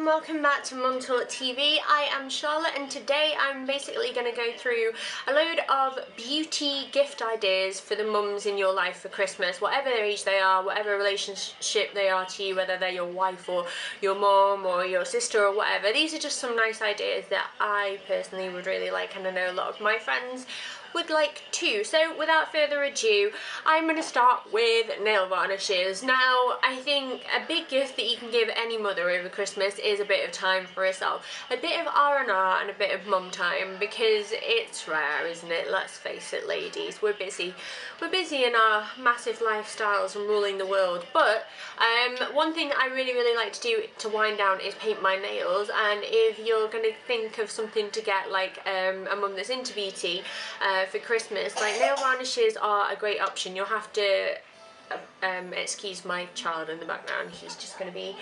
welcome back to Mum Talk TV. I am Charlotte and today I'm basically going to go through a load of beauty gift ideas for the mums in your life for Christmas, whatever their age they are, whatever relationship they are to you, whether they're your wife or your mom or your sister or whatever. These are just some nice ideas that I personally would really like, and I know a lot of my friends would like too. So without further ado, I'm going to start with nail varnishes. Now, I think a big gift that you can give any mother over Christmas is a bit of time for herself. A bit of R&R and a bit of mum time, because it's rare, isn't it? Let's face it, ladies. We're busy. We're busy in our massive lifestyles and ruling the world. But one thing I really like to do to wind down is paint my nails. And if you're going to think of something to get, like a mum that's into beauty, for Christmas, like nail varnishes are a great option. You'll have to excuse my child in the background, he's just going to be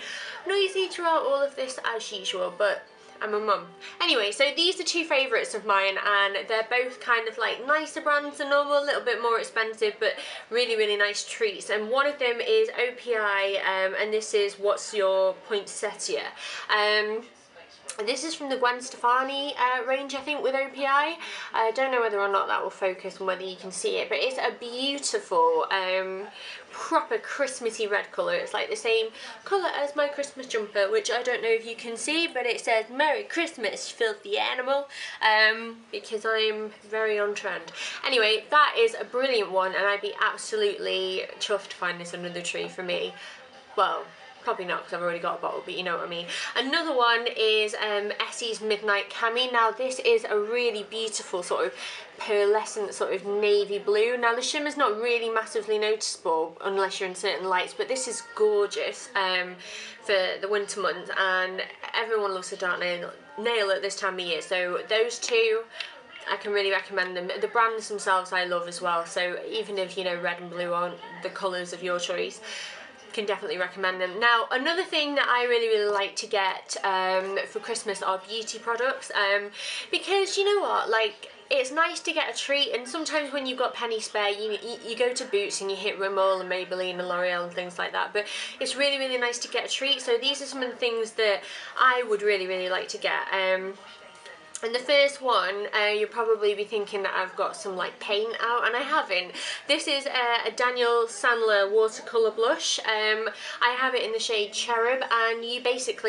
noisy throughout all of this as usual, but I'm a mum. Anyway, so these are two favourites of mine, and they're both kind of like nicer brands than normal, a little bit more expensive, but really nice treats. And one of them is OPI, and this is What's Your Poinsettia. This is from the Gwen Stefani range, I think, with OPI. I don't know whether or not that will focus and whether you can see it, but it's a beautiful, proper Christmassy red colour. It's like the same colour as my Christmas jumper, which I don't know if you can see, but it says Merry Christmas, filthy animal, because I'm very on trend. Anyway, that is a brilliant one, and I'd be absolutely chuffed to find this under the tree for me. Well, probably not, because I've already got a bottle, but you know what I mean. Another one is Essie's Midnight Cami. Now this is a really beautiful sort of pearlescent sort of navy blue. Now the shimmer's not really massively noticeable unless you're in certain lights, but this is gorgeous for the winter months, and everyone loves a dark nail at this time of year. So those two, I can really recommend them. The brands themselves I love as well, so even if, you know, red and blue aren't the colours of your choice, can definitely recommend them. Now, another thing that I really like to get for Christmas are beauty products, because you know what, like, it's nice to get a treat, and sometimes when you've got penny spare, you go to Boots and you hit Rimmel and Maybelline and L'Oreal and things like that, but it's really nice to get a treat. So these are some of the things that I would really like to get. And the first one, you'll probably be thinking that I've got some like paint out, and I haven't. This is a Daniel Sandler watercolour blush. I have it in the shade Cherub, and you take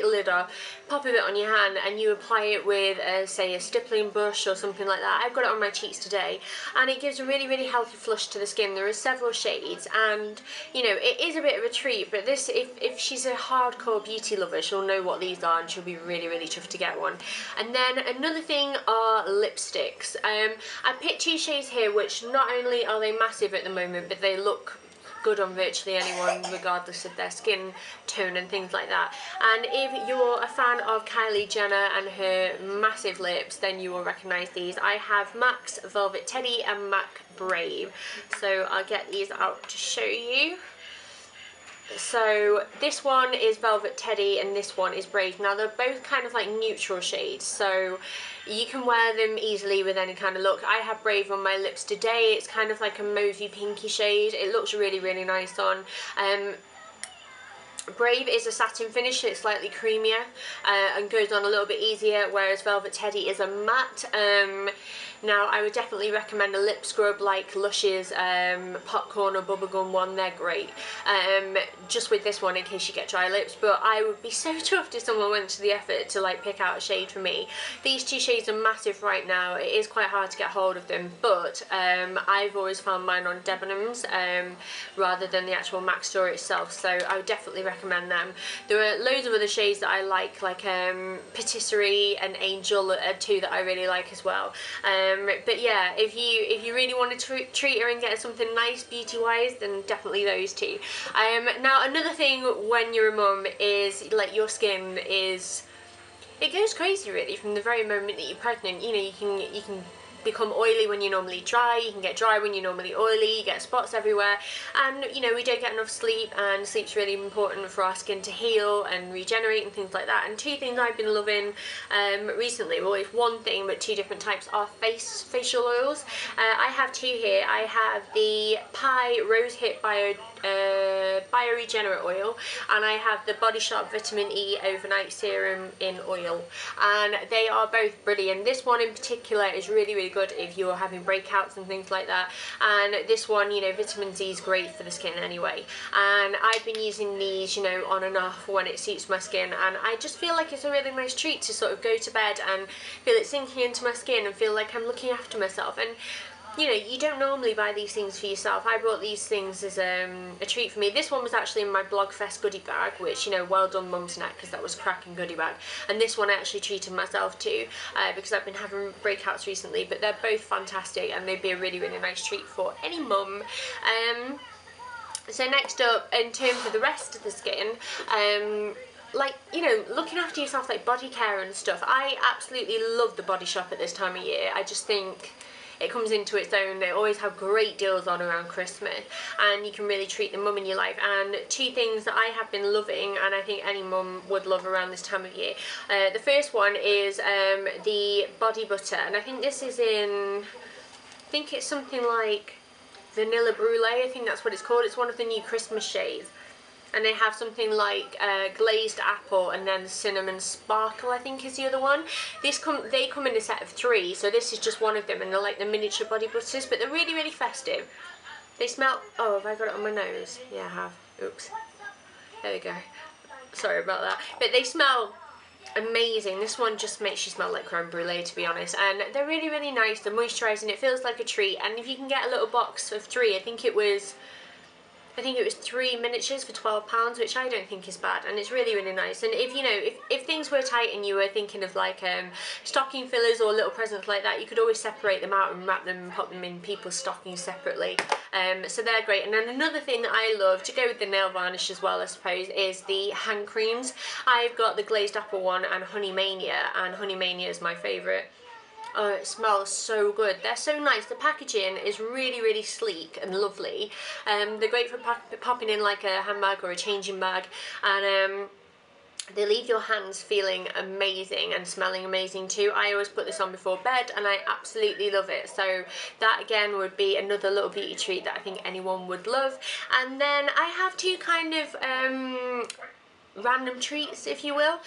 the lid off, pop a bit on your hand, and you apply it with, say, a stippling brush or something like that. I've got it on my cheeks today, and it gives a really healthy flush to the skin. There are several shades, and you know, it is a bit of a treat, but this, if she's a hardcore beauty lover, she'll know what these are, and she'll be really chuffed to get one. And then another thing are lipsticks. I picked two shades here, which not only are they massive at the moment, but they look good on virtually anyone regardless of their skin tone and things like that. And if you're a fan of Kylie Jenner and her massive lips, then you will recognise these. I have MAC's Velvet Teddy and MAC Brave, so I'll get these out to show you. So this one is Velvet Teddy and this one is Brave. Now they're both kind of like neutral shades, so you can wear them easily with any kind of look. I have Brave on my lips today. It's kind of like a mauvey pinky shade. It looks really nice on. Brave is a satin finish, so it's slightly creamier and goes on a little bit easier, whereas Velvet Teddy is a matte. Now I would definitely recommend a lip scrub like Lush's Popcorn or Bubblegum one. They're great, just with this one in case you get dry lips, but I would be so chuffed if someone went to the effort to like pick out a shade for me. These two shades are massive right now. It is quite hard to get hold of them, but I've always found mine on Debenhams rather than the actual MAC store itself, so I would definitely recommend them. There are loads of other shades that I like Patisserie and Angel are two that I really like as well. But yeah, if you really want to treat her and get her something nice beauty wise, then definitely those two. Now another thing when you're a mum is like your skin is, it goes crazy really from the very moment that you're pregnant. You know, you can become oily when you're normally dry, you can get dry when you're normally oily, you get spots everywhere, and you know, we don't get enough sleep, and sleep's really important for our skin to heal and regenerate and things like that. And two things I've been loving recently, well, it's one thing but two different types, are facial oils. I have two here. I have the Pai Rose Hip Bioregenerate oil, and I have the Body Shop Vitamin E Overnight Serum in oil, and they are both brilliant. This one in particular is really, really good if you're having breakouts and things like that, and this one, you know, vitamin C is great for the skin anyway, and I've been using these, you know, on and off when it suits my skin, and I just feel like it's a really nice treat to sort of go to bed and feel it sinking into my skin and feel like I'm looking after myself. And you know, you don't normally buy these things for yourself. I bought these things as a treat for me. This one was actually in my Blogfest goodie bag, which, you know, well done Mum's Neck, because that was a cracking goodie bag. And this one I actually treated myself to, because I've been having breakouts recently, but they're both fantastic and they'd be a really, really nice treat for any mum. So next up, in terms of the rest of the skin, like, you know, looking after yourself, like body care and stuff. I absolutely love the Body Shop at this time of year. I just think it comes into its own. They always have great deals on around Christmas, and you can really treat the mum in your life. And two things that I have been loving, and I think any mum would love around this time of year. The first one is the body butter, and I think this is in, I think it's something like Vanilla Brulee, I think that's what it's called. It's one of the new Christmas shades. And they have something like glazed apple and then cinnamon sparkle, I think is the other one. They come in a set of 3, so this is just one of them, and they're like the miniature body butters, but they're really, really festive. They smell, oh, have I got it on my nose? Yeah, I have. Oops. There we go. Sorry about that. But they smell amazing. This one just makes you smell like creme brulee, to be honest, and they're really, really nice. They're moisturising. It feels like a treat, and if you can get a little box of 3, I think it was 3 miniatures for £12, which I don't think is bad, and it's really, really nice. And if, you know, if things were tight and you were thinking of like stocking fillers or little presents like that, you could always separate them out and wrap them and put them in people's stockings separately. So they're great. And then another thing that I love, to go with the nail varnish as well, I suppose, is the hand creams. I've got the glazed apple one and Honey Mania, and Honey Mania is my favourite. Oh, it smells so good. They're so nice. The packaging is really, really sleek and lovely. They're great for popping in like a handbag or a changing bag, and they leave your hands feeling amazing and smelling amazing too. I always put this on before bed and I absolutely love it. So that again would be another little beauty treat that I think anyone would love. And then I have 2 kind of random treats, if you will.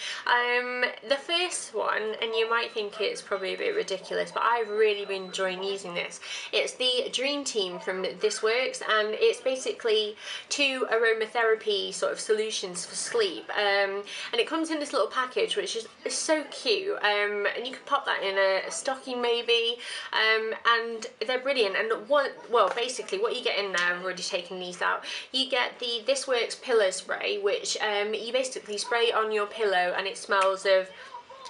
The first one, and you might think it's probably a bit ridiculous, but I've really been enjoying using this. It's the Dream Team from This Works, and it's basically 2 aromatherapy sort of solutions for sleep, and it comes in this little package, which is so cute, and you can pop that in a stocking maybe, and they're brilliant. And basically what you get in there, I've already taken these out, you get the This Works pillow spray, which you basically spray it on your pillow, and it smells of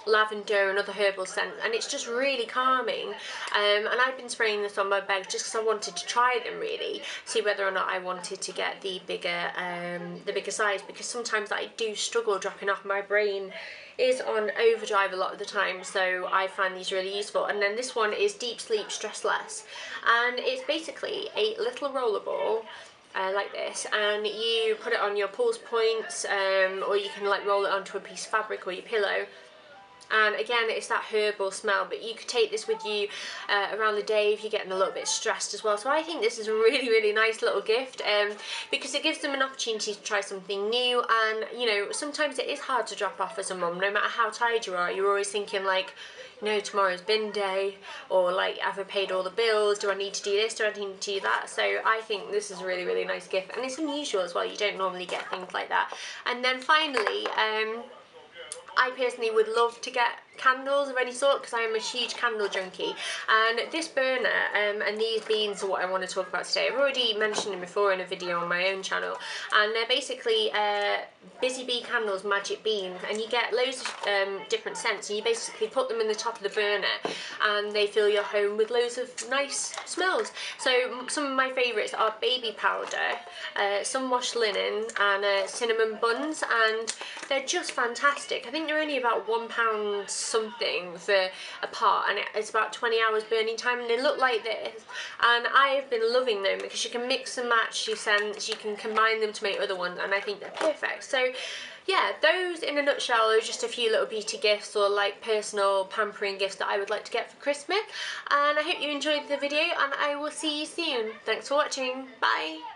lavender and other herbal scents, and it's just really calming. And I've been spraying this on my bed just because I wanted to try them, really see whether or not I wanted to get the bigger size, because sometimes I do struggle dropping off. My brain is on overdrive a lot of the time, so I find these really useful. And then this one is Deep Sleep Stress Less, and it's basically a little roller ball like this, and you put it on your pulse points, or you can like roll it onto a piece of fabric or your pillow. And again, it's that herbal smell, but you could take this with you around the day if you're getting a little bit stressed as well. So I think this is a really, really nice little gift, because it gives them an opportunity to try something new. And you know, sometimes it is hard to drop off as a mum, no matter how tired you are. You're always thinking like, no, tomorrow's bin day, or like, have I paid all the bills? Do I need to do this? Do I need to do that? So I think this is a really, really nice gift, and it's unusual as well. You don't normally get things like that. And then finally, I personally would love to get candles of any sort, because I am a huge candle junkie, and this burner and these beans are what I want to talk about today. I've already mentioned them before in a video on my own channel, and they're basically Busy Bee Candles Magic Beans, and you get loads of different scents, and you basically put them in the top of the burner and they fill your home with loads of nice smells. So some of my favourites are baby powder, some washed linen, and cinnamon buns, and they're just fantastic. I think they're only about £1 something for a pot, and it's about 20 hours burning time, and they look like this, and I have been loving them because you can mix and match your scents, you can combine them to make other ones, and I think they're perfect. So yeah, those in a nutshell are just a few little beauty gifts, or like personal pampering gifts that I would like to get for Christmas, and I hope you enjoyed the video, and I will see you soon. Thanks for watching. Bye.